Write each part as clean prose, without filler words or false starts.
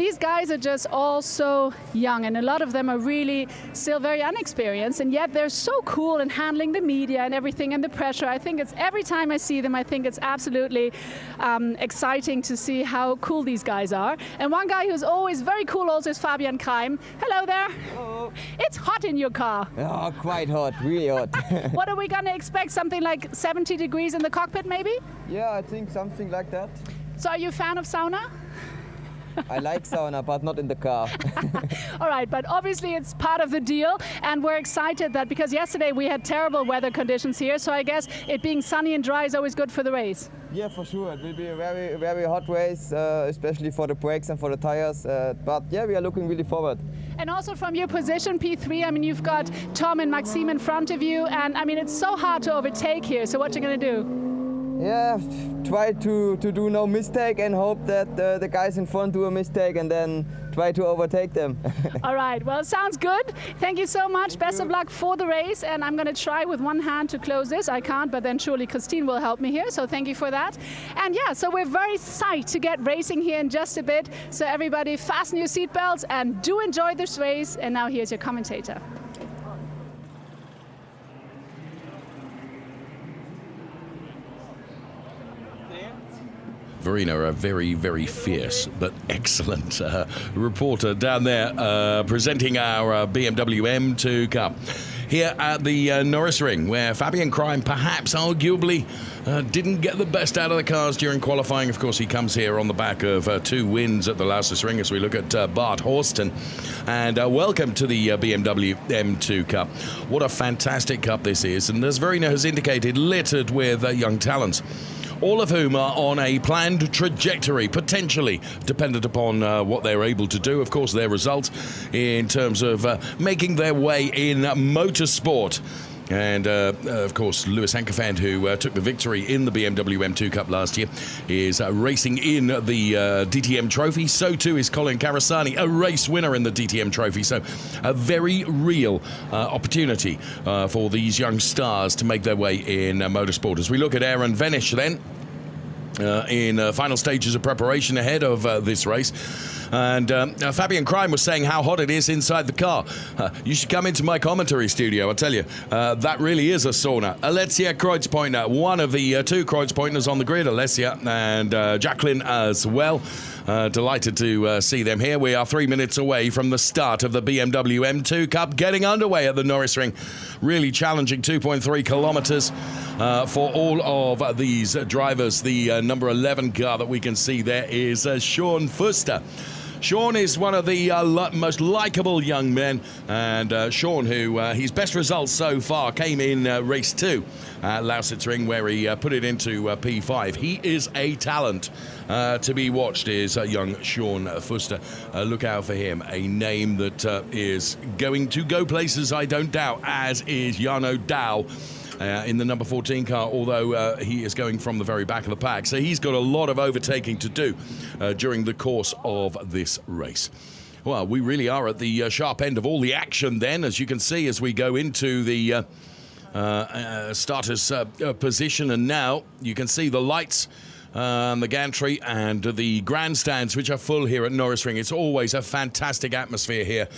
these guys are just all so young, and a lot of them are really still very unexperienced, and yet they're so cool in handling the media and everything and the pressure. I think it's, every time I see them, I think it's absolutely exciting to see how cool these guys are. And one guy who's always very cool also is Fabian Keim. Hello there. Hello. It's hot in your car. Oh, quite hot, really hot. What are we going to expect? Something like 70 degrees in the cockpit, maybe? Yeah, I think something like that. So are you a fan of sauna? I like sauna, but not in the car. All right, but obviously it's part of the deal, and we're excited that because yesterday we had terrible weather conditions here, so I guess it being sunny and dry is always good for the race. Yeah, for sure. It will be a very, very hot race, especially for the brakes and for the tires. But yeah, we are looking really forward. And also from your position, P3, I mean, you've got Tom and Maxime in front of you, and I mean, it's so hard to overtake here, so what are you going to do? Yeah, try to do no mistake and hope that the guys in front do a mistake and then try to overtake them. All right, well, sounds good. Thank you so much. Best of luck for the race, and I'm going to try with one hand to close this. I can't, but then surely Christine will help me here, so thank you for that. And yeah, so we're very psyched to get racing here in just a bit. So everybody fasten your seatbelts and do enjoy this race. And now here's your commentator. Verena, a very, very fierce but excellent reporter down there presenting our BMW M2 Cup here at the Norisring, where Fabian Keim perhaps arguably didn't get the best out of the cars during qualifying. Of course, he comes here on the back of 2 wins at the Norisring as we look at Bart Horsten. And welcome to the BMW M2 Cup. What a fantastic cup this is, and as Verena has indicated, littered with young talents, all of whom are on a planned trajectory, potentially dependent upon what they're able to do, of course, their results in terms of making their way in motorsport. And, of course, Lewis Ankerfand, who took the victory in the BMW M2 Cup last year, is racing in the DTM Trophy. So, too, is Colin Carasani, a race winner in the DTM Trophy. So, a very real opportunity for these young stars to make their way in motorsport. As we look at Aaron Venish, then, in final stages of preparation ahead of this race. And Fabian Keim was saying how hot it is inside the car. You should come into my commentary studio, I tell you. That really is a sauna. Alessia Kreuzpointner, one of the 2 Kreuzpointners on the grid, Alessia and Jacqueline as well. Delighted to see them here. We are 3 minutes away from the start of the BMW M2 Cup getting underway at the Norisring. Really challenging 2.3 kilometers for all of these drivers. The number 11 car that we can see there is Sean Fuster. Sean is one of the most likeable young men, and Sean, who his best results so far came in race 2 at Norisring, where he put it into P5. He is a talent to be watched, is young Sean Fuster. Look out for him, a name that is going to go places, I don't doubt, as is Jarno Dow. In the number 14 car, although he is going from the very back of the pack. So he's got a lot of overtaking to do during the course of this race. Well, we really are at the sharp end of all the action then, as you can see, as we go into the starter's position. And now you can see the lights, the gantry and the grandstands, which are full here at Norisring. It's always a fantastic atmosphere here.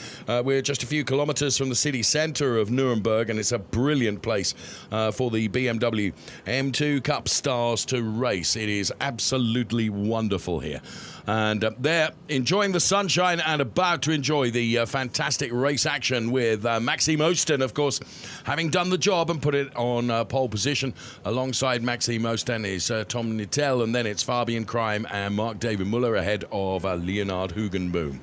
We're just a few kilometers from the city centre of Nuremberg, and it's a brilliant place for the BMW M2 Cup stars to race. It is absolutely wonderful here. And they're enjoying the sunshine and about to enjoy the fantastic race action with Maxime Oosten, of course, having done the job and put it on pole position. Alongside Maxime Oosten is Tom Nittel, and then it's Fabian Keim and Mark David Muller ahead of Leonard Hugenboom.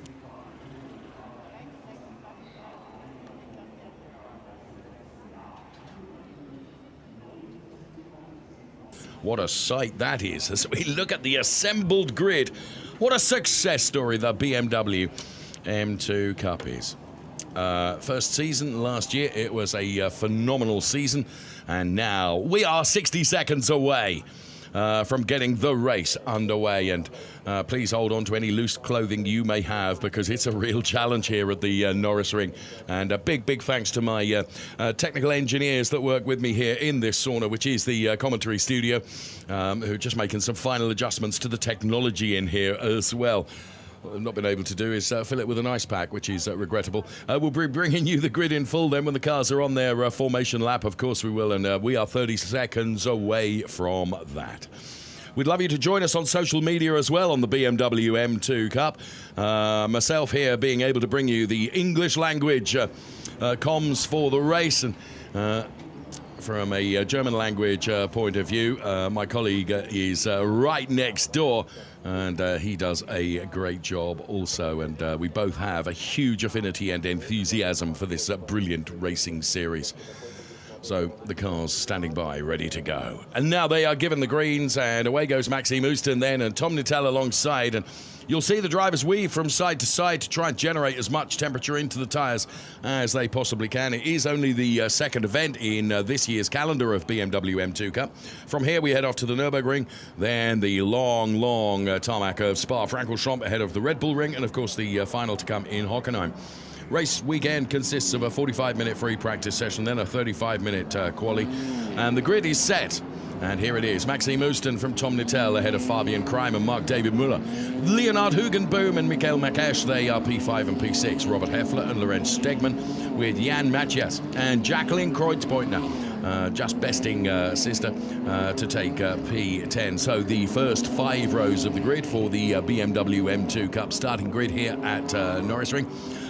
What a sight that is as we look at the assembled grid. What a success story the BMW M2 Cup is. First season last year, it was a phenomenal season, and now we are 60 seconds away from getting the race underway. And please hold on to any loose clothing you may have, because it's a real challenge here at the Norisring. And a big thanks to my technical engineers that work with me here in this sauna, which is the commentary studio, who are just making some final adjustments to the technology in here as well. What they've not been able to do is fill it with an ice pack, which is regrettable. We'll be bringing you the grid in full then when the cars are on their formation lap. Of course we will, and we are 30 seconds away from that. We'd love you to join us on social media as well on the BMW M2 Cup. Myself here being able to bring you the English language comms for the race, and from a German language point of view, my colleague is right next door, and he does a great job also, and we both have a huge affinity and enthusiasm for this brilliant racing series. So the cars standing by, ready to go. And now they are given the greens, and away goes Maxime Oostin then, and Tom Nittel alongside. And you'll see the drivers weave from side to side to try and generate as much temperature into the tyres as they possibly can. It is only the second event in this year's calendar of BMW M2 Cup. From here we head off to the Nuremberg ring, then the long tarmac of Spa-Francorchamps ahead of the Red Bull ring, and of course the final to come in Hockenheim. Race weekend consists of a 45-minute free practice session, then a 35-minute quali, and the grid is set. And here it is, Maxime Oostin from Tom Nittel ahead of Fabian Kreim and Mark-David Müller. Leonard Hugenboom and Michael Makesh, they are P5 and P6. Robert Heffler and Lorenz Stegman with Jan Matthias and Jacqueline Kreuzbeutner, just besting sister, to take P10. So the first 5 rows of the grid for the BMW M2 Cup starting grid here at Norisring.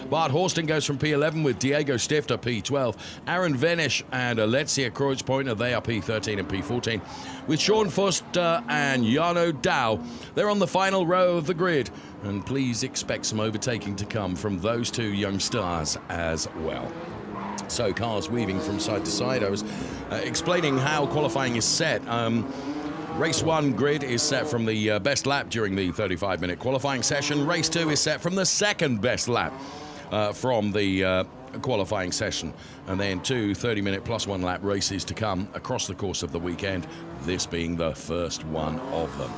Bart Horsting goes from P11 with Diego Stifter, P12. Aaron Venish and Alexia Kreuzpointner, they are P13 and P14. With Sean Fuster and Jarno Dow, they're on the final row of the grid. And please expect some overtaking to come from those 2 young stars as well. So cars weaving from side to side. I was explaining how qualifying is set. Race 1 grid is set from the best lap during the 35-minute qualifying session. Race 2 is set from the second best lap from the qualifying session, and then 2 30-minute plus 1 lap races to come across the course of the weekend, this being the first one of them.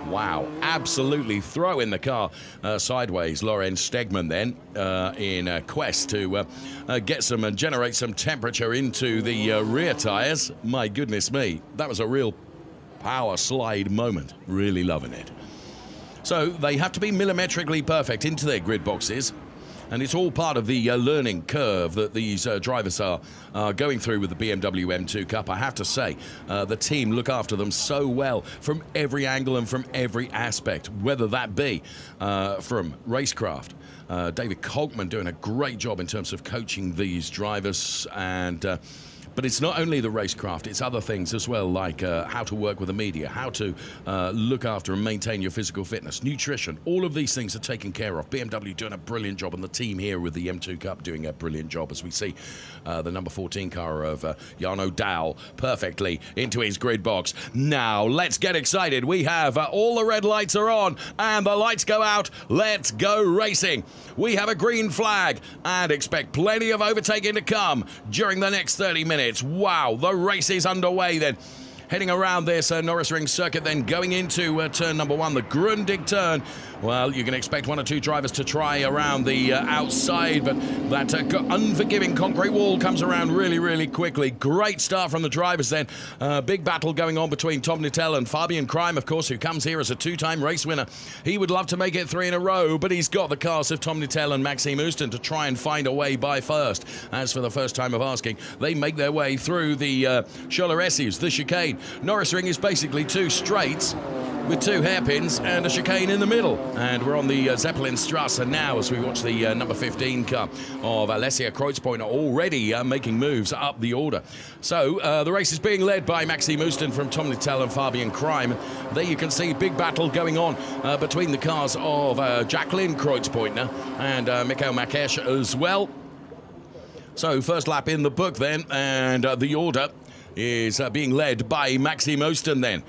Wow, absolutely throw in the car sideways. Lorenz Stegman then in a quest to get some and generate some temperature into the rear tyres. My goodness me, that was a real power slide moment. Really loving it. So they have to be millimetrically perfect into their grid boxes. And it's all part of the learning curve that these drivers are going through with the BMW M2 Cup. I have to say, the team look after them so well from every angle and from every aspect, whether that be from racecraft. David Kolkman doing a great job in terms of coaching these drivers, and but it's not only the racecraft, it's other things as well, like how to work with the media, how to look after and maintain your physical fitness, nutrition. All of these things are taken care of. BMW doing a brilliant job, and the team here with the M2 Cup doing a brilliant job, as we see the number 14 car of Jarno Dow perfectly into his grid box. Now, let's get excited. We have all the red lights are on, and the lights go out. Let's go racing. We have a green flag, and expect plenty of overtaking to come during the next 30 minutes. Wow, the race is underway then. Heading around this Norisring circuit, then going into turn number 1, the Grundig turn. Well, you can expect 1 or 2 drivers to try around the outside, but that unforgiving concrete wall comes around really quickly. Great start from the drivers then. Big battle going on between Tom Nittel and Fabian Kreim, of course, who comes here as a 2-time race winner. He would love to make it 3 in a row, but he's got the cars of Tom Nittel and Maxime Oostin to try and find a way by first. As for the first time of asking, they make their way through the Scholler-Essius, the chicane. Norisring is basically 2 straights with 2 hairpins and a chicane in the middle. And we're on the Zeppelinstrasse now as we watch the number 15 car of Alessia Kreuzpointner already making moves up the order. So the race is being led by Maxime Oostin from Tom Nittel and Fabian Kreim. There you can see big battle going on between the cars of Jacqueline Kreuzpointner and Michael Makesh as well. So first lap in the book then, and the order is being led by Maxime Oostin then.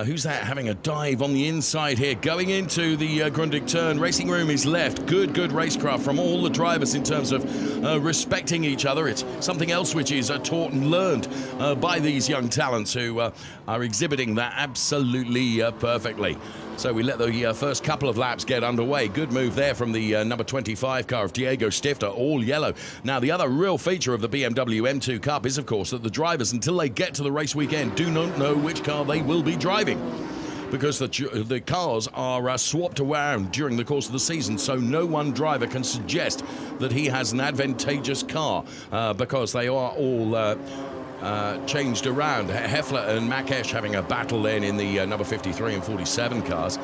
Who's that having a dive on the inside here? Going into the Grundig turn. Racing room is left. Good racecraft from all the drivers in terms of respecting each other. It's something else which is taught and learned by these young talents who are exhibiting that absolutely perfectly. So we let the first couple of laps get underway. Good move there from the number 25 car of Diego Stifter, all yellow. Now, the other real feature of the BMW M2 Cup is, of course, that the drivers, until they get to the race weekend, do not know which car they will be driving. because the cars are swapped around during the course of the season, so no one driver can suggest that he has an advantageous car because they are all changed around. Heffler and Makesh having a battle then in the number 53 and 47 cars,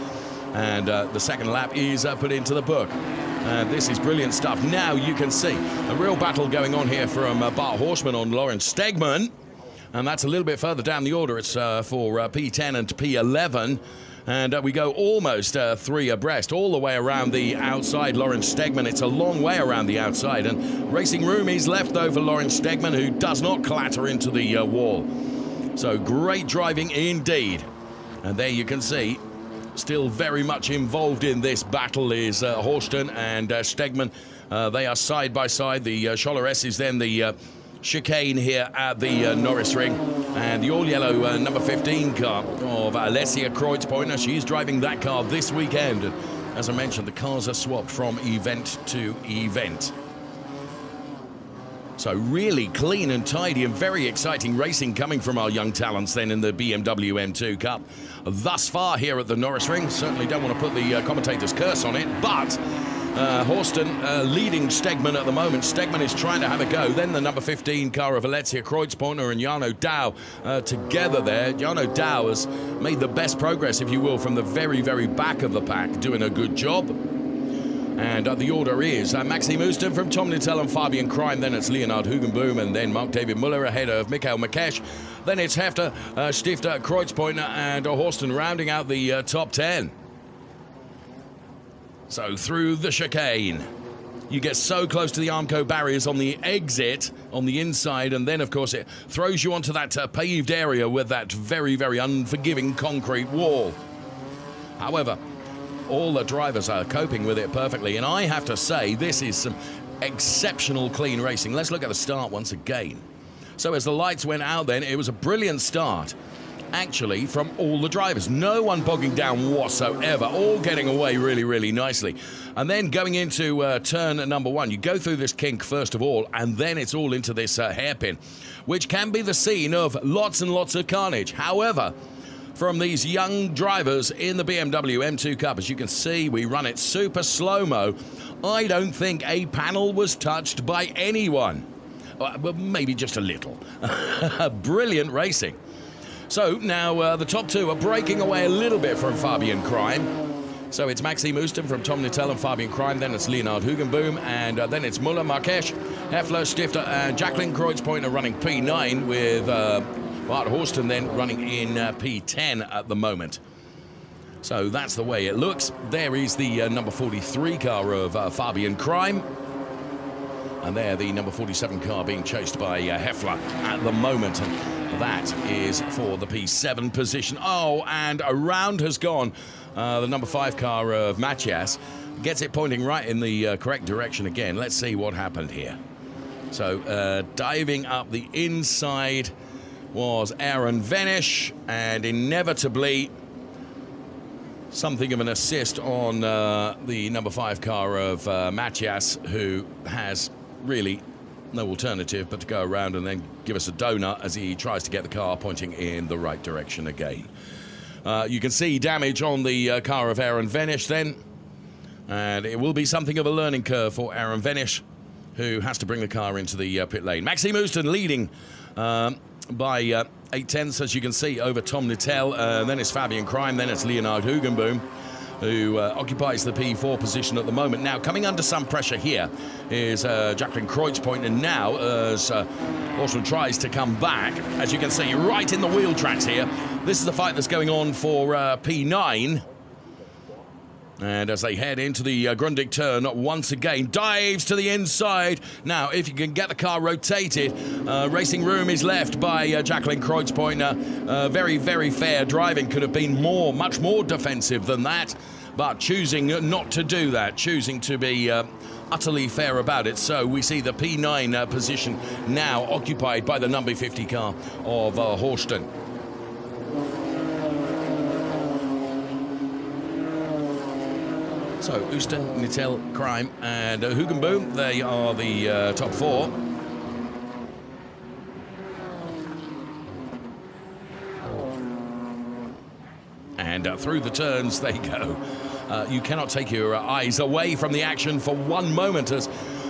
and the second lap is put into the book. This is brilliant stuff. Now you can see a real battle going on here from Bart Horstman on Lawrence Stegman, and that's a little bit further down the order. It's for P10 and P11. And we go almost 3 abreast, all the way around the outside. Lawrence Stegman, it's a long way around the outside. And racing room is left, though, for Lawrence Stegman, who does not clatter into the wall. So great driving indeed. And there you can see, still very much involved in this battle is Horsten and Stegman. They are side by side. The Scholler S is then the chicane here at the Norisring, and the all-yellow number 15 car of Alessia Kreuzpointner. She's driving that car this weekend, and as I mentioned, the cars are swapped from event to event. So really clean and tidy and very exciting racing coming from our young talents then in the BMW M2 Cup thus far here at the Norisring. Certainly don't want to put the commentator's curse on it, but Horsten leading Stegman at the moment. Stegman is trying to have a go. Then the number 15 car of Alessia Kreuzpointner and Jarno Dow together there. Jarno Dow has made the best progress, if you will, from the very, very back of the pack, doing a good job. And the order is Maxime Oostum from Tom Nittel and Fabian Krime. Then it's Leonard Hugenboom and then Mark David Muller ahead of Michael Makesh. Then it's Hefter, Stifter, Kreuzpointner and Horsten rounding out the top 10. So through the chicane, you get so close to the Armco barriers on the exit on the inside, and then of course it throws you onto that paved area with that very, very unforgiving concrete wall. However, all the drivers are coping with it perfectly, and I have to say this is some exceptional clean racing. Let's look at the start once again. So as the lights went out then, it was a brilliant start actually from all the drivers. No one bogging down whatsoever, all getting away really, really nicely. And then going into turn number 1, you go through this kink first of all, and then it's all into this hairpin, which can be the scene of lots and lots of carnage. However, from these young drivers in the BMW M2 Cup, as you can see, we run it super slow-mo. I don't think a panel was touched by anyone. Well, maybe just a little. Brilliant racing. So now the top 2 are breaking away a little bit from Fabian Krime. So it's Maxime Oostum from Tom Nittel and Fabian Krime. Then it's Leonard Hugenboom. And then it's Muller, Makesh, Heffler, Stifter and Jacqueline Kreuzpointner running P9 with Bart Horsten then running in P10 at the moment. So that's the way it looks. There is the number 43 car of Fabian Krime. And there the number 47 car being chased by Heffler at the moment. And that is for the P7 position. Oh, and around has gone the number 5 car of Matthias. Gets it pointing right in the correct direction again. Let's see what happened here. So diving up the inside was Aaron Venish, and inevitably something of an assist on the number 5 car of Matthias, who has really no alternative but to go around and then give us a donut as he tries to get the car pointing in the right direction again. You can see damage on the car of Aaron Venish then, and it will be something of a learning curve for Aaron Venish, who has to bring the car into the pit lane. Maxime Oostum leading by 8/10, as you can see, over Tom Nittel. Then it's Fabian Krime, then it's Leonard Hugenboom, who occupies the P4 position at the moment. Now, coming under some pressure here is Jacqueline Kreuzpointner now, as Horstman tries to come back. As you can see, right in the wheel tracks here. This is the fight that's going on for P9. And as they head into the Grundig turn, once again, dives to the inside. Now, if you can get the car rotated, racing room is left by Jacqueline Kreuzpointner. Very, very fair driving. Could have been much more defensive than that, but choosing not to do that, choosing to be utterly fair about it. So we see the P9 position now occupied by the number 50 car of Horsten. So Oostum, Nittel, Krime and Hugenboom, they are the top 4. and through the turns they go. You cannot take your eyes away from the action for one moment as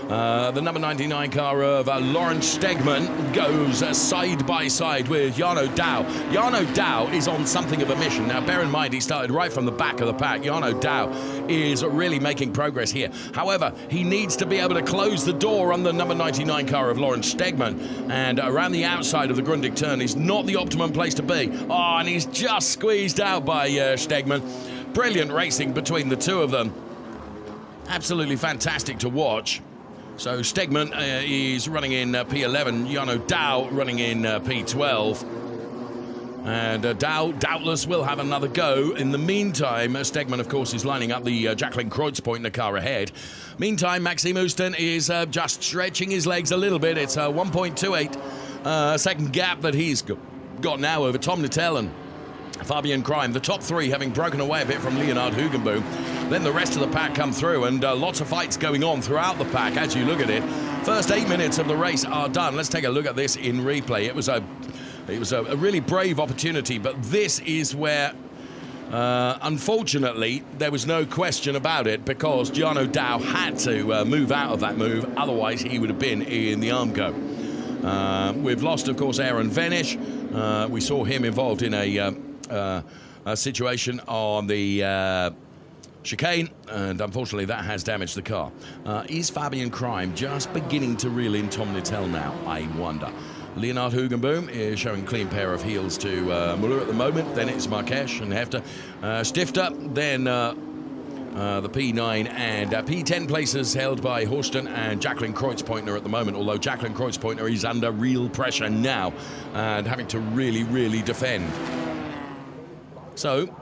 the number 99 car of Lawrence Stegman goes side by side with Jarno Dow. Jarno Dow is on something of a mission. Now, bear in mind, he started right from the back of the pack. Jarno Dow is really making progress here. However, he needs to be able to close the door on the number 99 car of Lawrence Stegman. And around the outside of the Grundig turn is not the optimum place to be. Oh, and he's just squeezed out by Stegman. Brilliant racing between the two of them. Absolutely fantastic to watch. So Stegman is running in P11, Jarno Dow running in P12. And Dow doubtless will have another go. In the meantime, Stegman, of course, is lining up the Jacqueline Kreutzpoint in the car ahead. Meantime, Maxime Houston is just stretching his legs a little bit. It's a 1.28 second gap that he's got now over Tom Littell and Fabian Crime, the top three having broken away a bit from Leonard Hugenboom. Then the rest of the pack come through, and lots of fights going on throughout the pack as you look at it. First 8 minutes of the race are done. Let's take a look at this in replay. It was a really brave opportunity, but this is where, unfortunately, there was no question about it because Jarno Dow had to move out of that move. Otherwise, he would have been in the Armco. We've lost, of course, Aaron Venish. We saw him involved in a situation on the chicane, and unfortunately that has damaged the car. Is Fabian Crime just beginning to reel in Tom Littell now? I wonder. Leonard Hugenboom is showing clean pair of heels to Muller at the moment. Then it's Marques and Hefter. Stifter, then the P9 and P10 places held by Horston and Jacqueline Kreutzpointner at the moment, although Jacqueline Kreutzpointner is under real pressure now and having to really defend. So,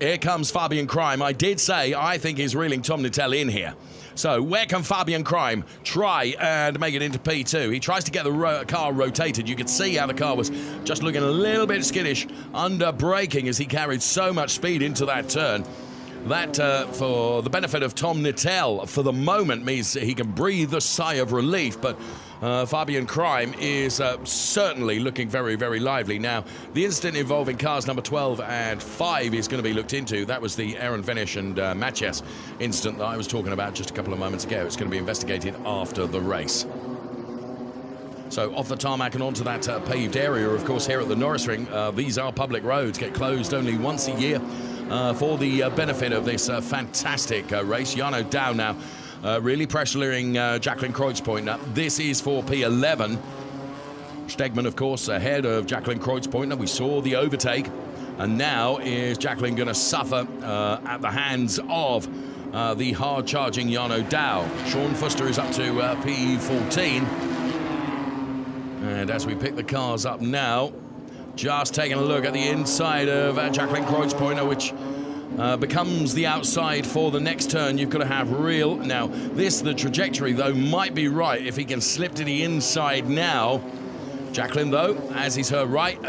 here comes Fabian Crime. I did say I think he's reeling Tom Littell in here. So, where can Fabian Crime try and make it into P2? He tries to get the car rotated. You could see how the car was just looking a little bit skittish under braking as he carried so much speed into that turn. That, for the benefit of Tom Littell, for the moment means he can breathe a sigh of relief, but Fabian Crime is certainly looking very lively. Now, the incident involving cars number 12 and 5 is going to be looked into. That was the Aaron Venish and Matches incident that I was talking about just a couple of moments ago. It's going to be investigated after the race. So off the tarmac and onto that paved area, of course, here at the Norisring, these are public roads, get closed only once a year for the benefit of this fantastic race. Jarno Dow now really pressuring Jacqueline Kreutzpointner. This is for P11. Stegman, of course, ahead of Jacqueline Kreutzpointner. We saw the overtake, and now is Jacqueline going to suffer at the hands of the hard-charging Jarno Dow. Sean Fuster is up to P14. And as we pick the cars up now, just taking a look at the inside of Jacqueline Kreutzpointner, which becomes the outside for the next turn. You've got to have real. Now, the trajectory, though, might be right if he can slip to the inside now. Jacqueline, though, as is her right,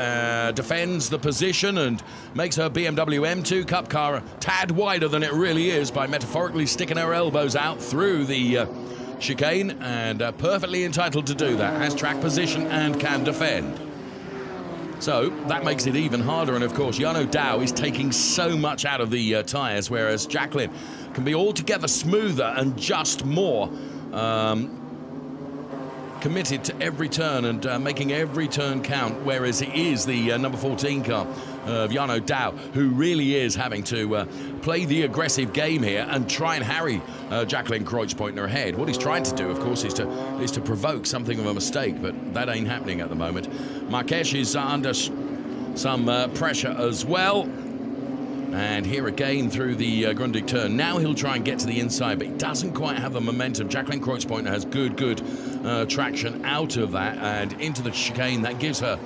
defends the position and makes her BMW M2 Cup car a tad wider than it really is by metaphorically sticking her elbows out through the chicane, and perfectly entitled to do that. Has track position and can defend. So that makes it even harder, and of course Jarno Dow is taking so much out of the tyres, whereas Jacqueline can be altogether smoother and just more committed to every turn and making every turn count, whereas it is the number 14 car of Jarno Dow who really is having to play the aggressive game here and try and harry Jacqueline Kreutzpointner ahead. What he's trying to do, of course, is to provoke something of a mistake, but that ain't happening at the moment. Marques is under some pressure as well. And here again through the Grundig turn. Now he'll try and get to the inside, but he doesn't quite have the momentum. Jacqueline Kreutzpointner has good traction out of that and into the chicane. That gives her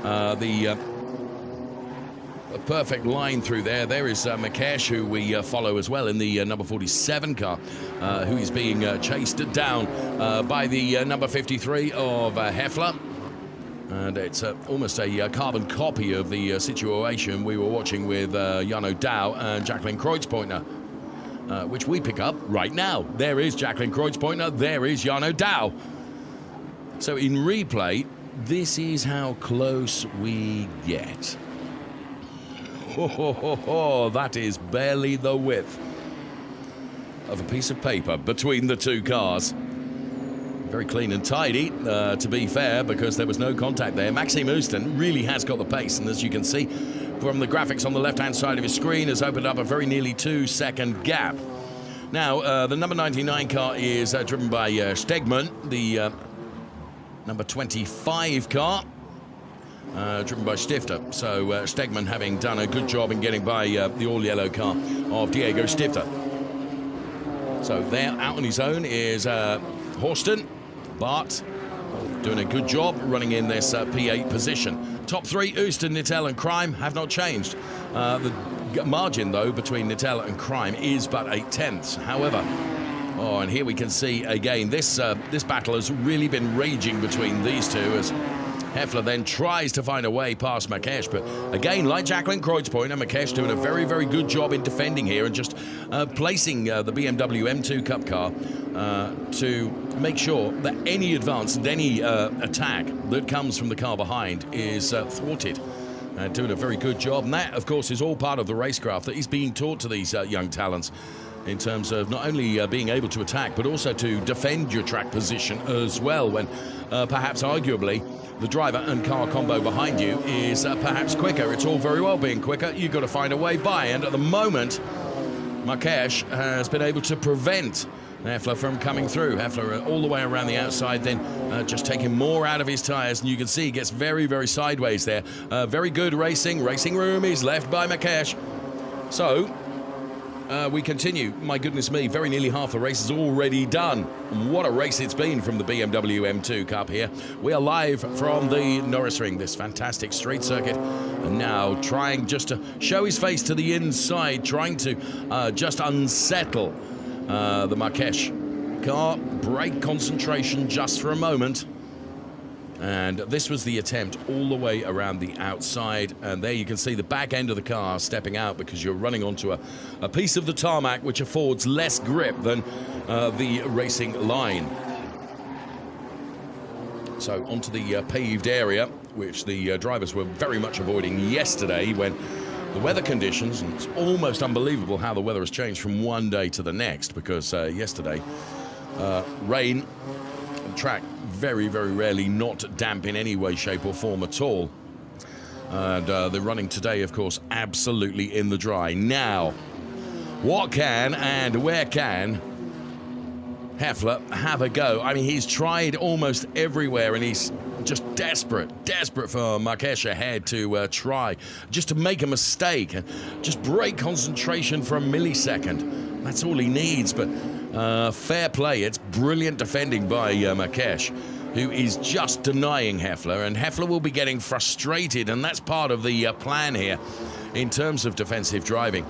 a perfect line through there. There is Marques, who we follow as well in the number 47 car, who is being chased down by the number 53 of Heffler. And it's almost a carbon copy of the situation we were watching with Jarno Dow and Jacqueline Kreutzpointner, which we pick up right now. There is Jacqueline Kreutzpointner, there is Jarno Dow. So in replay, this is how close we get. That is barely the width of a piece of paper between the two cars. Very clean and tidy, to be fair, because there was no contact there. Maxime Houston really has got the pace, and as you can see from the graphics on the left-hand side of his screen, has opened up a very nearly 2-second gap. Now, the number 99 car is driven by Stegman, the number 25 car, driven by Stifter. So Stegman having done a good job in getting by the all-yellow car of Diego Stifter. So there, out on his own, is Horston. Bart doing a good job running in this P8 position. Top three, Houston, Nittel and Crime have not changed. The margin, though, between Nittel and Crime is but 8/10. However, and here we can see again, this battle has really been raging between these two as Heffler then tries to find a way past Marques, but again, like Jacqueline Kreutzpoint and Marques doing a very, very good job in defending here and just placing the BMW M2 Cup car to make sure that any advance and any attack that comes from the car behind is thwarted. Doing a very good job, and that, of course, is all part of the racecraft that is being taught to these young talents in terms of not only being able to attack, but also to defend your track position as well when perhaps arguably the driver and car combo behind you is perhaps quicker. It's all very well being quicker. You've got to find a way by, and at the moment, Marques has been able to prevent Heffler from coming through. Heffler all the way around the outside, then just taking more out of his tyres, and you can see he gets very, very sideways there. Very good racing. Racing room is left by Marques. So we continue. My goodness me, very nearly half the race is already done. What a race it's been from the BMW M2 Cup here. We are live from the Norisring, this fantastic street circuit, and now trying just to show his face to the inside, trying to just unsettle the Marques car. Break concentration just for a moment. And this was the attempt all the way around the outside. And there you can see the back end of the car stepping out because you're running onto a piece of the tarmac which affords less grip than the racing line. So onto the paved area, which the drivers were very much avoiding yesterday when the weather conditions, and it's almost unbelievable how the weather has changed from one day to the next, because yesterday, rain, track very, very rarely not damp in any way, shape or form at all. And they're running today, of course, absolutely in the dry. Now, what can and where can Heffler have a go? I mean, he's tried almost everywhere, and he's just desperate for Marques ahead to try, just to make a mistake and just break concentration for a millisecond. That's all he needs, but fair play. It's brilliant defending by Marques, who is just denying Heffler, and Heffler will be getting frustrated, and that's part of the plan here in terms of defensive driving.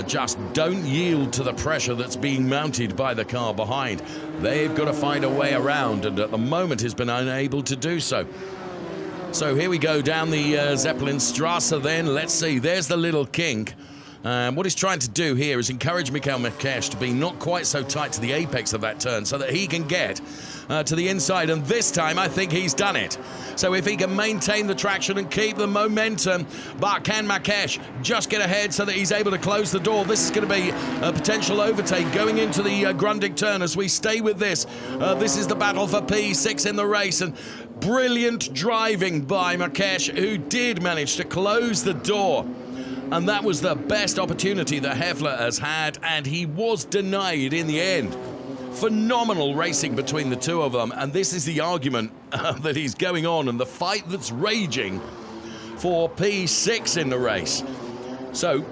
Just don't yield to the pressure that's being mounted by the car behind. They've got to find a way around, and at the moment has been unable to do so. So here we go down the Zeppelinstrasse then. Let's see, there's the little kink. What he's trying to do here is encourage Michael Marques to be not quite so tight to the apex of that turn so that he can get to the inside, and this time I think he's done it. So if he can maintain the traction and keep the momentum, but can Marques just get ahead so that he's able to close the door? This is going to be a potential overtake going into the Grundig turn as we stay with this. This is the battle for P6 in the race, and brilliant driving by Marques, who did manage to close the door. And that was the best opportunity that Heffler has had, and he was denied in the end. Phenomenal racing between the two of them, and this is the argument that is going on and the fight that's raging for P6 in the race. So,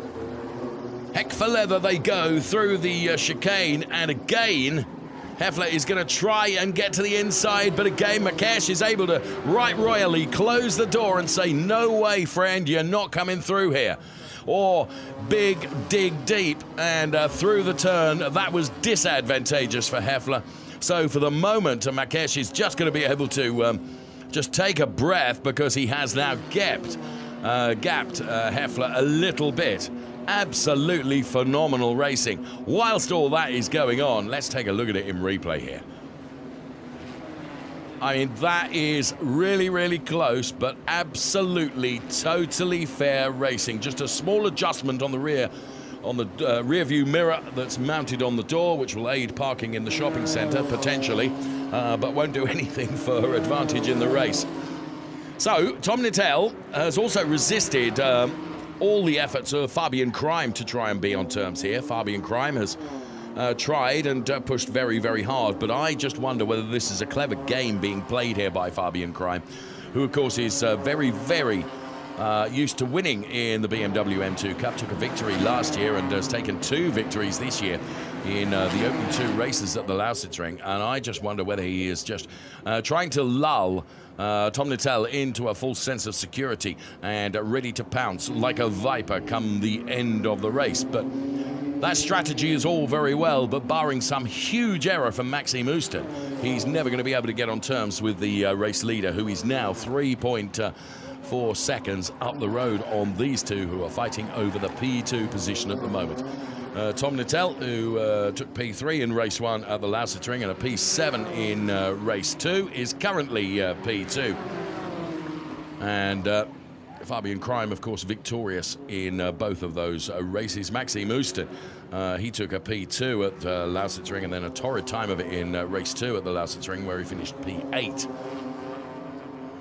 heck for leather they go through the chicane, and again, Heffler is going to try and get to the inside, but again, Marques is able to right royally close the door and say, no way, friend, you're not coming through here. Or big dig deep and through the turn. That was disadvantageous for Heffler. So for the moment, Marques is just going to be able to just take a breath because he has now gapped Heffler a little bit. Absolutely phenomenal racing. Whilst all that is going on, let's take a look at it in replay here. I mean, that is really, really close, but absolutely, totally fair racing. Just a small adjustment on the rear view mirror that's mounted on the door, which will aid parking in the shopping centre, potentially, but won't do anything for advantage in the race. So, Tom Nittell has also resisted all the efforts of Fabian Crime to try and be on terms here. Fabian Crime has tried and pushed very, very hard, but I just wonder whether this is a clever game being played here by Fabian Crime, who, of course, is very, very used to winning in the BMW M2 Cup. Took a victory last year and has taken 2 victories this year in the opening 2 races at the Lausitzring. And I just wonder whether he is just trying to lull Tom Nittell into a false sense of security and ready to pounce like a viper come the end of the race. But that strategy is all very well, but barring some huge error from Maxime Ooston, he's never going to be able to get on terms with the race leader, who is now 3.4 seconds up the road on these two, who are fighting over the P2 position at the moment. Tom Nittell, who took P3 in race 1 at the Lausitzring and a P7 in race 2, is currently P2. And Fabian Crime, of course, victorious in both of those races. Maxime Ooston, he took a P2 at Lausitzring and then a torrid time of it in race 2 at the Lausitzring, where he finished P8.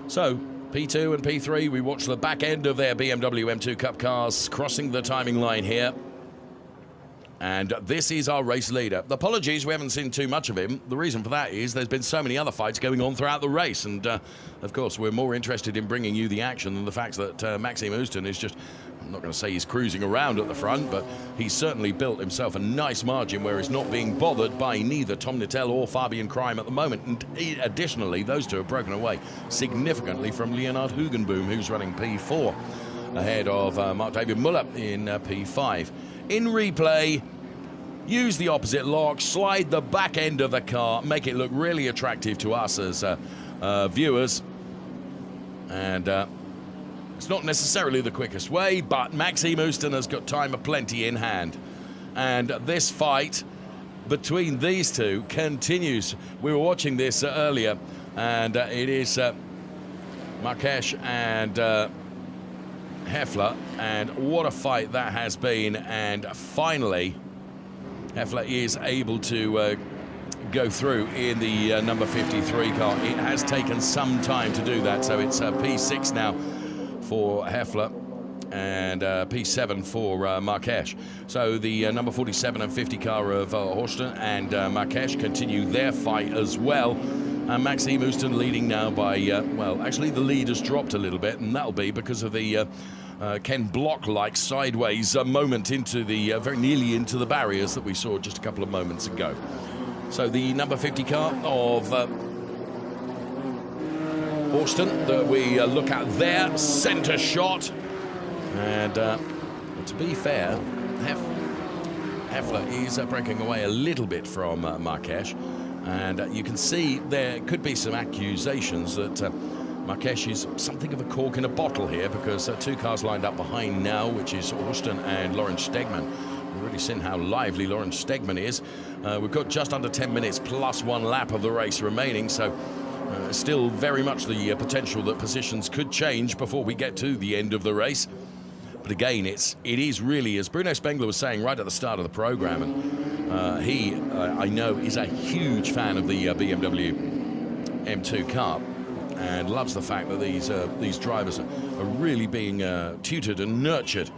So, P2 and P3, we watch the back end of their BMW M2 Cup cars crossing the timing line here. And this is our race leader. Apologies, we haven't seen too much of him. The reason for that is there's been so many other fights going on throughout the race. And, of course, we're more interested in bringing you the action than the fact that Maxime Ooston is just, I'm not going to say he's cruising around at the front, but he's certainly built himself a nice margin where he's not being bothered by neither Tom Nittell or Fabian Crime at the moment. And additionally, those two have broken away significantly from Leonard Hugenboom, who's running P4, ahead of Mark David Muller in P5. In replay, use the opposite lock, slide the back end of the car, make it look really attractive to us as viewers. And it's not necessarily the quickest way, but Maxime Ooston has got time aplenty in hand. And this fight between these two continues. We were watching this earlier, and it is Marques and Heffler, and what a fight that has been. And finally, Heffler is able to go through in the number 53 car. It has taken some time to do that, so it's P6 now for Heffler and P7 for Marques. So the number 47 and 50 car of Horsten and Marques continue their fight as well. And Maxime Ooston leading now by, well, actually the lead has dropped a little bit, and that'll be because of the Ken Block-like sideways moment into the, very nearly into the barriers that we saw just a couple of moments ago. So the number 50 car of Horsten that we look at there, centre shot. And to be fair, Heffler is breaking away a little bit from Marques. And you can see there could be some accusations that Marques is something of a cork in a bottle here, because 2 cars lined up behind now, which is Horsten and Lawrence Stegman. We've already seen how lively Lawrence Stegman is. We've got just under 10 minutes plus 1 lap of the race remaining, so still very much the potential that positions could change before we get to the end of the race. But again, it is really, as Bruno Spengler was saying right at the start of the program, and he, I know, is a huge fan of the BMW M2 Cup and loves the fact that these drivers are really being tutored and nurtured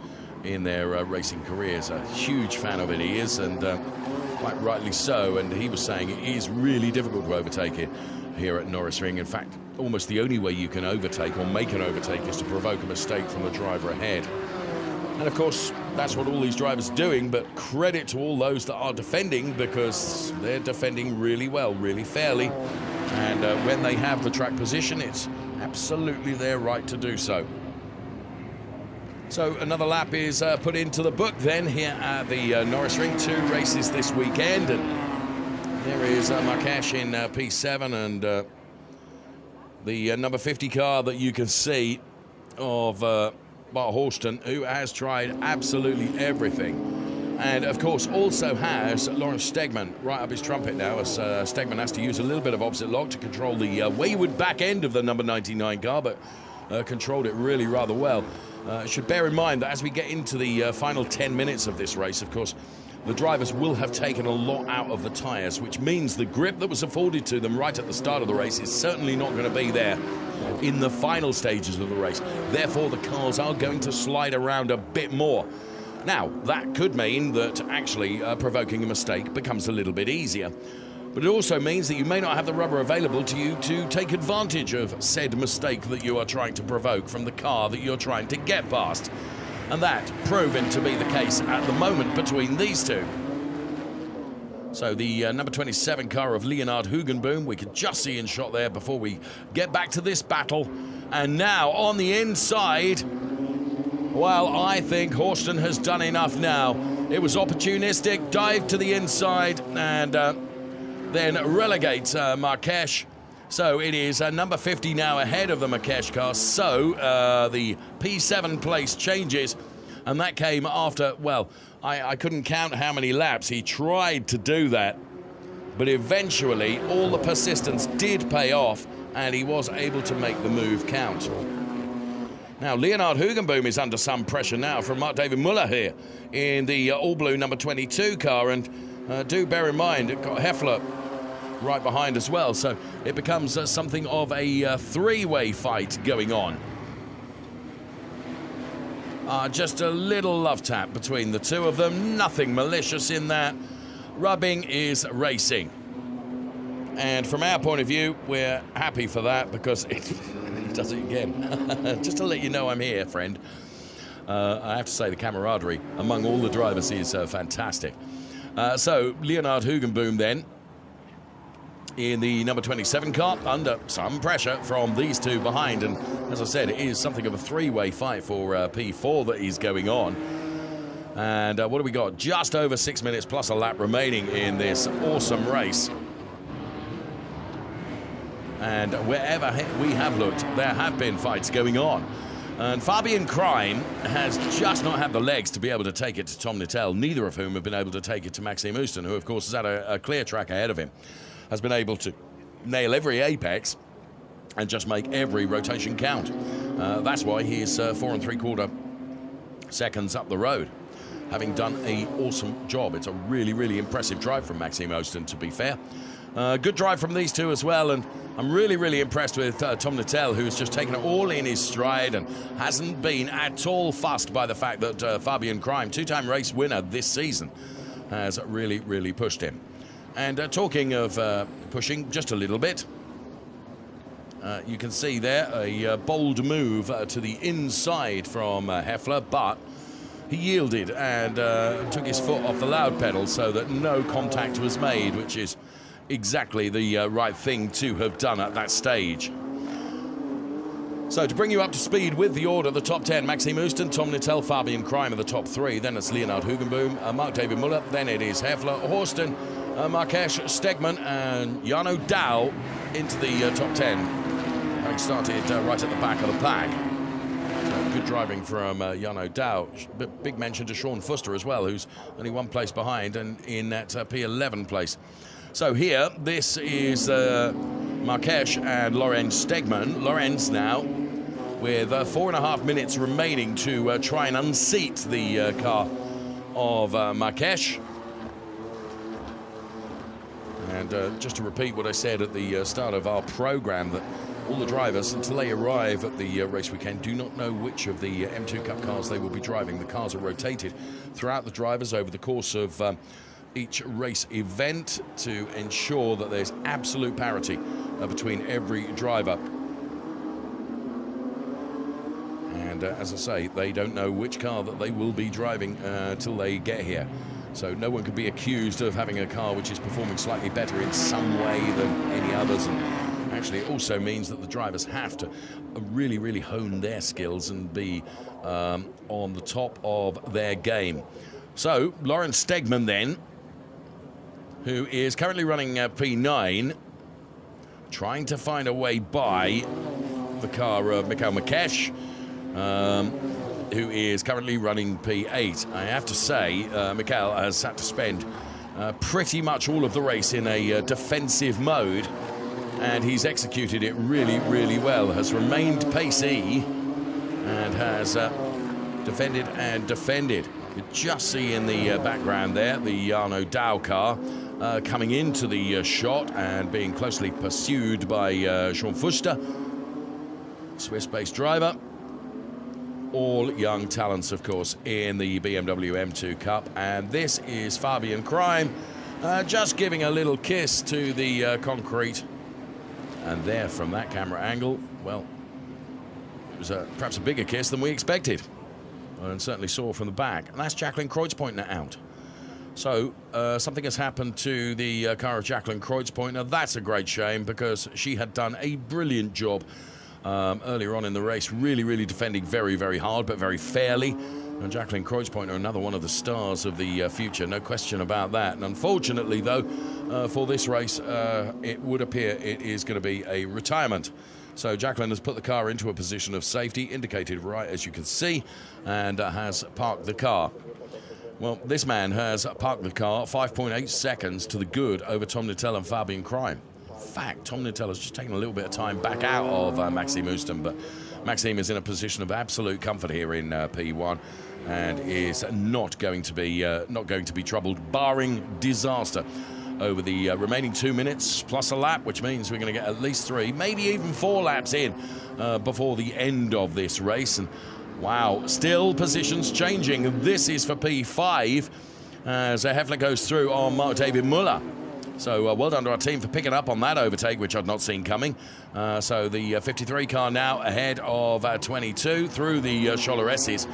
in their racing careers. A huge fan of it he is, and quite rightly so. And he was saying it is really difficult to overtake it here at Norisring. In fact, almost the only way you can overtake or make an overtake is to provoke a mistake from the driver ahead. And of course, that's what all these drivers are doing, but credit to all those that are defending, because they're defending really well, really fairly. And when they have the track position, it's absolutely their right to do so. So another lap is put into the book then here at the Norisring. 2 races this weekend. And there is Marques in P7 and the number 50 car that you can see of Bart Horsten, who has tried absolutely everything And of course also has Lawrence Stegman right up his trumpet now, as Stegman has to use a little bit of opposite lock to control the wayward back end of the number 99 car, but controlled it really rather well. Should bear in mind that as we get into the final 10 minutes of this race, of course, the drivers will have taken a lot out of the tyres, which means the grip that was afforded to them right at the start of the race is certainly not going to be there in the final stages of the race. Therefore, the cars are going to slide around a bit more. Now, that could mean that actually provoking a mistake becomes a little bit easier. But it also means that you may not have the rubber available to you to take advantage of said mistake that you are trying to provoke from the car that you're trying to get past. And that proving to be the case at the moment between these two. So the number 27 car of Leonard Hugenboom, we could just see in shot there before we get back to this battle. And now on the inside, well, I think Horston has done enough now. It was opportunistic, dive to the inside, and then relegate Marquez. So it is number 50 now ahead of the Marquez car. So the P7 place changes, and that came after, well, I couldn't count how many laps. He tried to do that, but eventually all the persistence did pay off, and he was able to make the move count. Now, Leonard Hugenboom is under some pressure now from Mark David Muller here in the all-blue number 22 car, and do bear in mind, it got Heffler right behind as well, so it becomes something of a three-way fight going on. Just a little love tap between the two of them, nothing malicious in that. Rubbing is racing. And from our point of view, we're happy for that because it does it again. Just to let you know I'm here, friend. I have to say the camaraderie among all the drivers is fantastic. So Leonard Hugenboom then in the number 27 car under some pressure from these two behind, and as I said, it is something of a three-way fight for P4 that is going on. And what do we got? Just over 6 minutes plus a lap remaining in this awesome race. And wherever we have looked, there have been fights going on. And Fabian Krein has just not had the legs to be able to take it to Tom Nittell, neither of whom have been able to take it to Maxime Houston, who of course has had a clear track ahead of him, has been able to nail every apex and just make every rotation count. That's why he is 4 3/4 seconds up the road, having done an awesome job. It's a really, really impressive drive from Maxime Houston, to be fair. Good drive from these two as well, and I'm really, really impressed with Tom Nittell, who's just taken it all in his stride and hasn't been at all fussed by the fact that Fabian Krein, two-time race winner this season, has really, really pushed him. And talking of pushing just a little bit, you can see there a bold move to the inside from Heffler, but he yielded and took his foot off the loud pedal so that no contact was made, which is exactly the right thing to have done at that stage. So to bring you up to speed with the order, the top 10, Maxime Houston, Tom Nittell, Fabian Krein are the top 3. Then it's Leonard Hugenboom, Mark David Muller. Then it is Heffler, Horston, Marquez, Stegman, and Jarno Dahl into the top 10. Having started right at the back of the pack. So good driving from Jarno Dahl. Big mention to Sean Fuster as well, who's only one place behind and in that P11 place. So here, this is Marquez and Lorenz Stegman. Lorenz now with 4.5 minutes remaining to try and unseat the car of Marquez. And just to repeat what I said at the start of our program, that all the drivers, until they arrive at the race weekend, do not know which of the M2 Cup cars they will be driving. The cars are rotated throughout the drivers over the course of each race event to ensure that there's absolute parity between every driver. And as I say, they don't know which car that they will be driving till they get here. So no one could be accused of having a car which is performing slightly better in some way than any others. And actually, it also means that the drivers have to really, really hone their skills and be on the top of their game. So Lawrence Stegman then, who is currently running P9, trying to find a way by the car of Mikhail Marquez. who is currently running P8. I have to say, Mikhail has had to spend pretty much all of the race in a defensive mode, and he's executed it really, really well. Has remained pacey and has defended and defended. You just see in the background there the Jarno Dow car coming into the shot and being closely pursued by Sean Fuster, Swiss-based driver. All young talents, of course, in the BMW M2 Cup. And this is Fabian Crime, just giving a little kiss to the concrete. And there, from that camera angle, well, it was perhaps a bigger kiss than we expected, and certainly saw from the back. And that's Jacqueline Kreutzpointner out. So something has happened to the car of Jacqueline Kreutzpointner. That's a great shame, because she had done a brilliant job earlier on in the race, really defending very, very hard, but very fairly. And Jacqueline Kreutzpointner, another one of the stars of the future, no question about that. And unfortunately, though, for this race, it would appear it is going to be a retirement. So Jacqueline has put the car into a position of safety, indicated right as you can see, and has parked the car. Well, this man has parked the car 5.8 seconds to the good over Tom Nittel and Fabian Crime. In fact, Tom Nittel has just taken a little bit of time back out of Maxime Ouston, but Maxime is in a position of absolute comfort here in P1 and is not going to be troubled, barring disaster, over the remaining 2 minutes plus a lap, which means we're going to get at least 3, maybe even 4 laps in before the end of this race. And wow, still positions changing. This is for P5 as Heffler goes through on Mark David Muller. So well done to our team for picking up on that overtake, which I'd not seen coming. So the 53 car now ahead of 22 through the Scholler S's.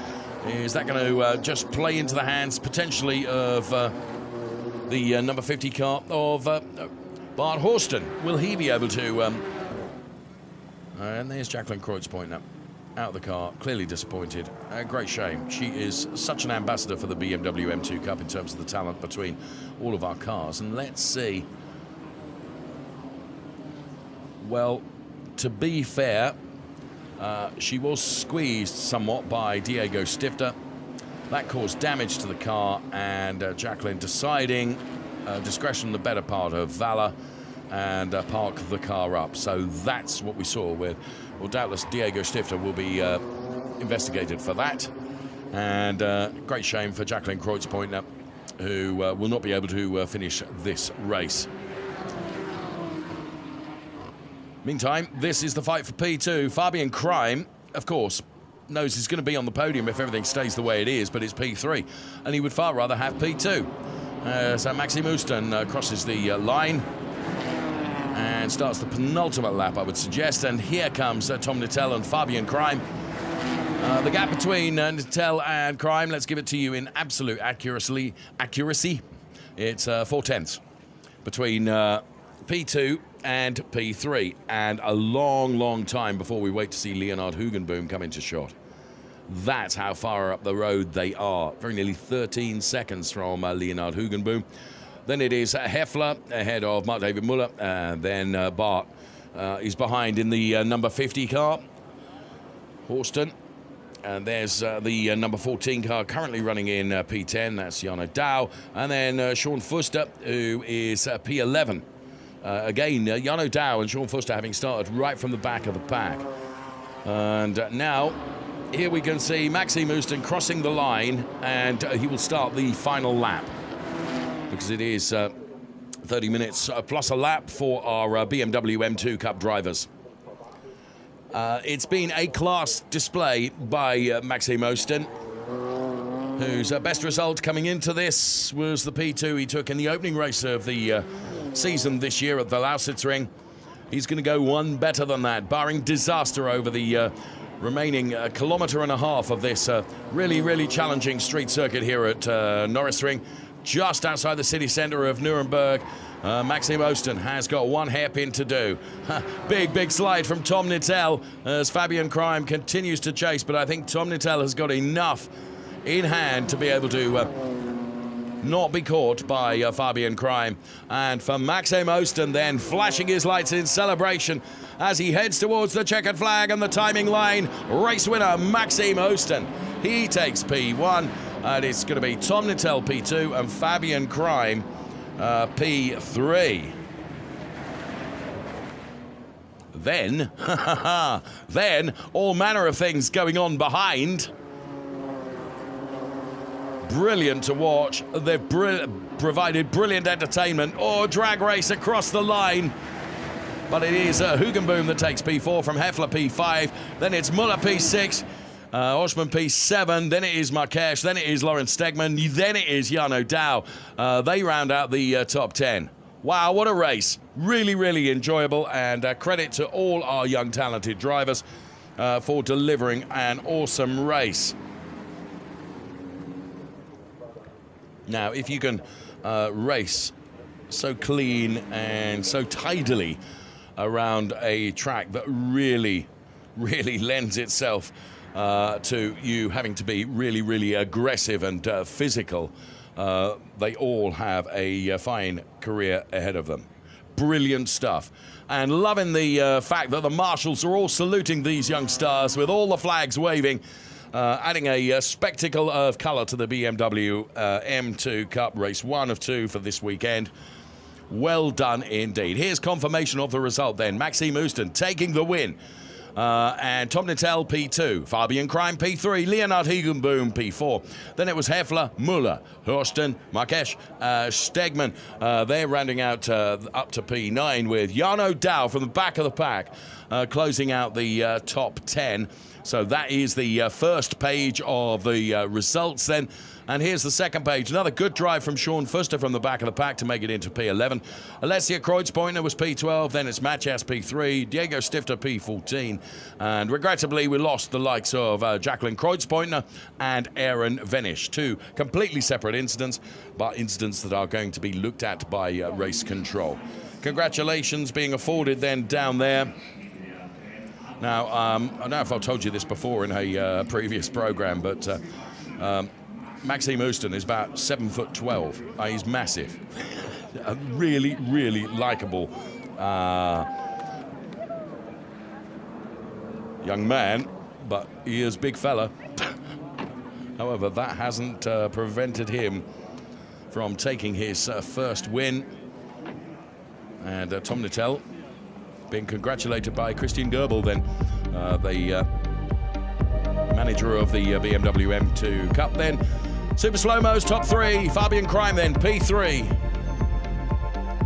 Is that going to just play into the hands potentially of the number 50 car of Bart Horston? Will he be able to... and there's Jacqueline Kreutzpointner out of the car, clearly disappointed. A great shame. She is such an ambassador for the BMW M2 Cup in terms of the talent between all of our cars. And let's see. Well, to be fair, she was squeezed somewhat by Diego Stifter. That caused damage to the car, and Jacqueline deciding discretion the better part of valor and park the car up. So that's what we saw with, well, doubtless Diego Stifter will be investigated for that. And great shame for Jacqueline Kreutzpointner, who will not be able to finish this race. Meantime, this is the fight for P2. Fabian Crime, of course, knows he's going to be on the podium if everything stays the way it is, but it's P3, and he would far rather have P2. So Maxime Ouston crosses the line and starts the penultimate lap, I would suggest. And here comes Tom Nittel and Fabian Crime. The gap between Nittel and Crime, let's give it to you in absolute accuracy. It's 4/10 between P2 and P3, and a long time before we wait to see Leonard Hugenboom come into shot. That's how far up the road they are. Very nearly 13 seconds from Leonard Hugenboom. Then it is Heffler ahead of Mark David Muller, and then Bart is behind in the number 50 car, Horston. And there's the number 14 car currently running in P10, that's Jarno Dow. And then Sean Fuster, who is P11. Again, Jarno Dow and Sean Fuster having started right from the back of the pack. And now, here we can see Maxime Ouston crossing the line, and he will start the final lap, because it is 30 minutes plus a lap for our BMW M2 Cup drivers. It's been a class display by Maxime Ouston, whose best result coming into this was the P2 he took in the opening race of the season this year at the Norisring. He's going to go one better than that, barring disaster over the remaining kilometre and a half of this really challenging street circuit here at Norisring, just outside the city centre of Nuremberg. Maxime Ouston has got one hairpin to do. Big slide from Tom Nittel as Fabian Crime continues to chase, but I think Tom Nittel has got enough in hand to be able to not be caught by Fabian Crime. And for Maxime Ouston then, flashing his lights in celebration as he heads towards the checkered flag and the timing line. Race winner Maxime Ouston He takes P1, and it's going to be Tom Nittel P2 and Fabian Crime P3. Then, then all manner of things going on behind. Brilliant to watch. They've provided brilliant entertainment. Oh, drag race across the line. But it is Hugenboom that takes P4 from Heffler P5. Then it's Muller P6. Oshman P7, then it is Markesh, then it is Lawrence Stegman, then it is Jarno Dow. They round out the top 10. Wow, what a race. Really, really enjoyable, and credit to all our young talented drivers for delivering an awesome race. Now, if you can race so clean and so tidily around a track that really, really lends itself to you having to be really, really aggressive and physical, they all have a fine career ahead of them. Brilliant stuff. And loving the fact that the marshals are all saluting these young stars with all the flags waving, adding a spectacle of colour to the BMW M2 Cup, race 1 of 2 for this weekend. Well done indeed. Here's confirmation of the result then. Maxime Ooston taking the win. And Tom Nittel P2, Fabian Crime P3, Leonard Hugenboom P4. Then it was Heffler, Muller, Hurston, Markesh, Stegman. They're rounding out up to P9 with Jarno Dow from the back of the pack, closing out the top 10. So that is the first page of the results then. And here's the second page. Another good drive from Sean Fuster from the back of the pack to make it into P11. Alessia Kreuzpointner was P12. Then it's Mathias P3. Diego Stifter P14. And regrettably, we lost the likes of Jacqueline Kreuzpointner and Aaron Venish. 2 completely separate incidents, but incidents that are going to be looked at by race control. Congratulations being afforded then down there. Now, I don't know if I've told you this before in a previous program, but Maxime Ooston is about 7'12". He's massive. A really, really likeable young man, but he is a big fella. However, that hasn't prevented him from taking his first win. And Tom Nittel being congratulated by Christian Goebel then, the manager of the BMW M2 Cup then. Super Slow-Mo's top 3, Fabian Crime then, P3.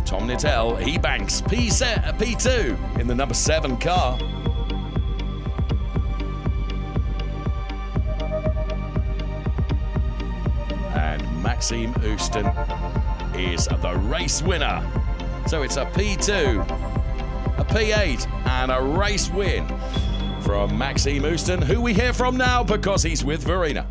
Tom Nittel, he banks P2 in the number 7 car. And Maxime Ooston is the race winner. So it's a P2, a P8, and a race win from Maxime Ooston, who we hear from now because he's with Verena.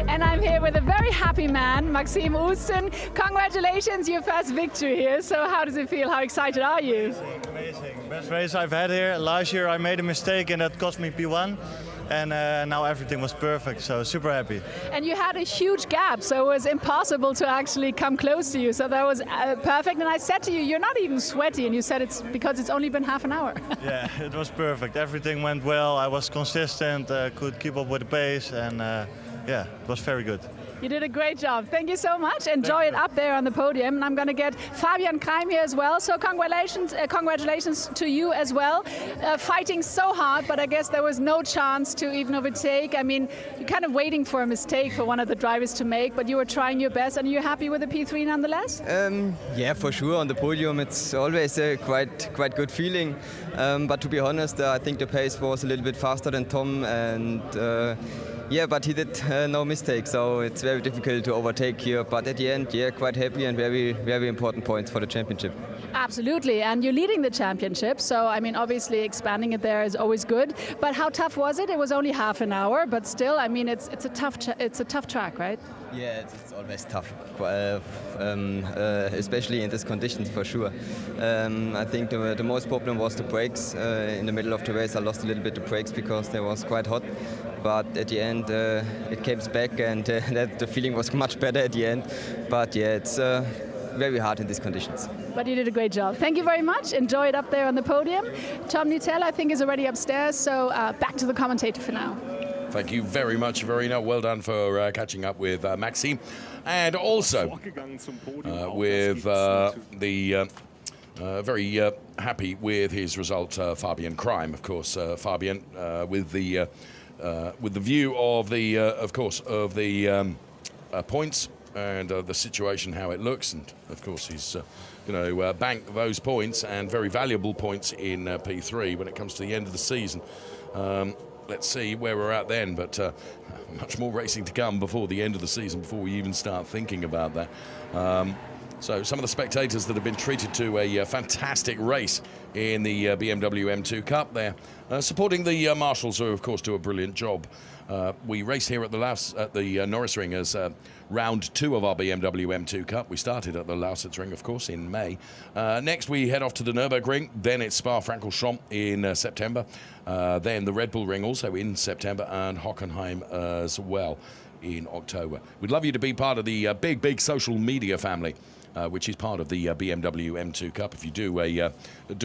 And I'm here with a very happy man, Maxime Ooston. Congratulations, your first victory here. So how does it feel? How excited are you? Amazing. Best race I've had here. Last year I made a mistake and that cost me P1. And now everything was perfect, so super happy. And you had a huge gap, so it was impossible to actually come close to you. So that was perfect. And I said to you, you're not even sweaty, and you said it's because it's only been half an hour. Yeah, it was perfect. Everything went well. I was consistent, could keep up with the pace, and yeah, it was very good. You did a great job. Thank you so much. Enjoy it up there on the podium. And I'm going to get Fabian Crime here as well. So congratulations to you as well. Fighting so hard, but I guess there was no chance to even overtake. I mean, you're kind of waiting for a mistake for one of the drivers to make, but you were trying your best. And you're happy with the P3 nonetheless? Yeah, for sure. On the podium, it's always a quite good feeling. But to be honest, I think the pace was a little bit faster than Tom, and yeah, but he did no mistake, so it's very difficult to overtake here. But at the end, yeah, quite happy and very, very important points for the championship. Absolutely, and you're leading the championship, so I mean, obviously expanding it there is always good. But how tough was it? It was only half an hour, but still, I mean, it's a tough track, right? Yeah, it's always tough, especially in these conditions for sure. I think the most problem was the brakes. In the middle of the race, I lost a little bit of brakes because they was quite hot. But at the end, it came back, and the feeling was much better at the end. But yeah, it's very hard in these conditions. But you did a great job. Thank you very much. Enjoy it up there on the podium. Tom Nittel, I think, is already upstairs, so back to the commentator for now. Thank you very much, Verena. Well done for catching up with Maxime. And also with the very happy with his result, Fabian Crime, of course. Fabian with the view of the, of course, of the points and the situation, how it looks, and of course he's going to bank those points and very valuable points in P3 when it comes to the end of the season. Let's see where we're at then, but much more racing to come before the end of the season, before we even start thinking about that. So some of the spectators that have been treated to a fantastic race in the BMW M2 Cup, they're supporting the marshals, who of course do a brilliant job. We race here at the Norisring as round 2 of our BMW M2 Cup. We started at the Lausitzring, of course, in May. Next we head off to the Nuremberg ring, then it's Spa-Francorchamps in September, then the Red Bull ring also in September, and Hockenheim as well in October. We'd love you to be part of the big social media family, which is part of the BMW M2 Cup. If you do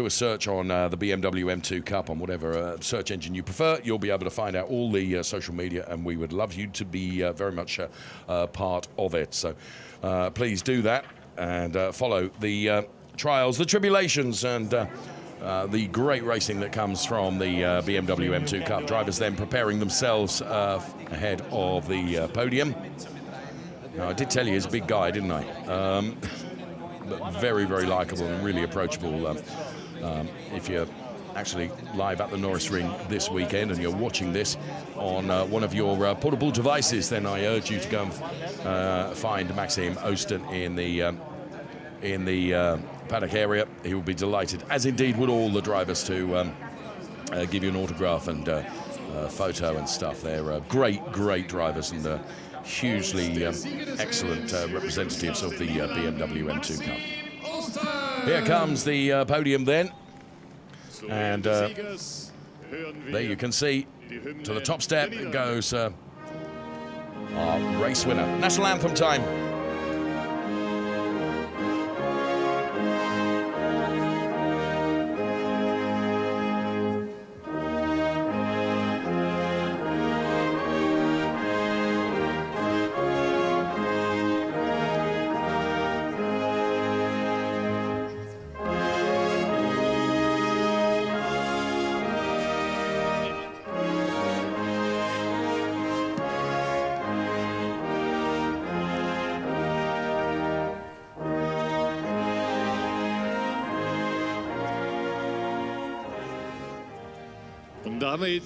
a search on the BMW M2 Cup on whatever search engine you prefer, you'll be able to find out all the social media, and we would love you to be very much part of it. So please do that and follow the trials, the tribulations, and the great racing that comes from the BMW M2 Cup. Drivers then preparing themselves ahead of the podium. Now, I did tell you he's a big guy, didn't I? But very, very likeable and really approachable. If you're actually live at the Norisring this weekend and you're watching this on one of your portable devices, then I urge you to go and find Maxime Osten in the paddock area. He will be delighted, as indeed would all the drivers, to give you an autograph and photo and stuff. They're great drivers and hugely excellent representatives of the BMW M2 Cup. Here comes the podium then, and there you can see to the top step goes our race winner. National anthem time.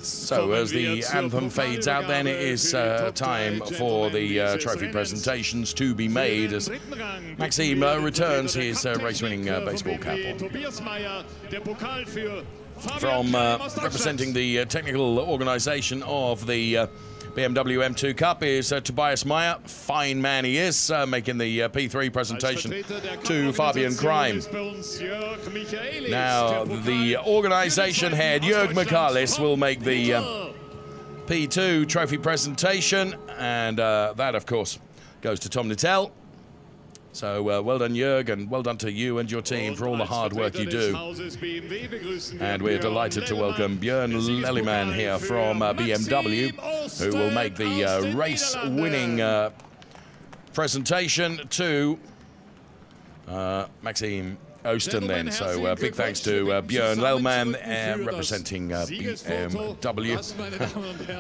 So as the anthem fades out, then it is time for the trophy presentations to be made as Maxime returns his race-winning baseball cap on. From representing the technical organisation of the BMW M2 Cup is Tobias Meyer. Fine man he is, making the P3 presentation to Fabian Crime. Now, the organisation head, Jörg Michaelis, will make the P2 trophy presentation, and that, of course, goes to Tom Nittel. So well done, Jörg, and well done to you and your team for all the hard work you do. And we're delighted to welcome Björn Lelliman here from BMW, who will make the race-winning presentation to Maxime Osten then. So big thanks to Björn Lellman representing BMW.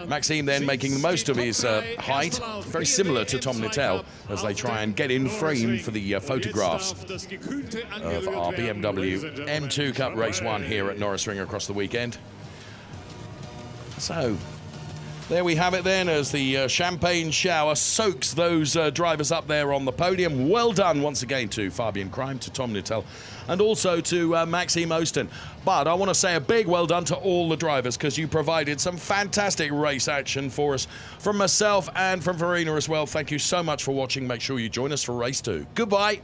Maxime then making the most of his height, very similar to Tom Nittel, as they try and get in frame for the photographs of our BMW M2 Cup Race 1 here at Norisring across the weekend. So there we have it then, as the champagne shower soaks those drivers up there on the podium. Well done once again to Fabian Crime, to Tom Nittel, and also to Maxime Osten. But I want to say a big well done to all the drivers, because you provided some fantastic race action for us, from myself and from Verena as well. Thank you so much for watching. Make sure you join us for race 2. Goodbye.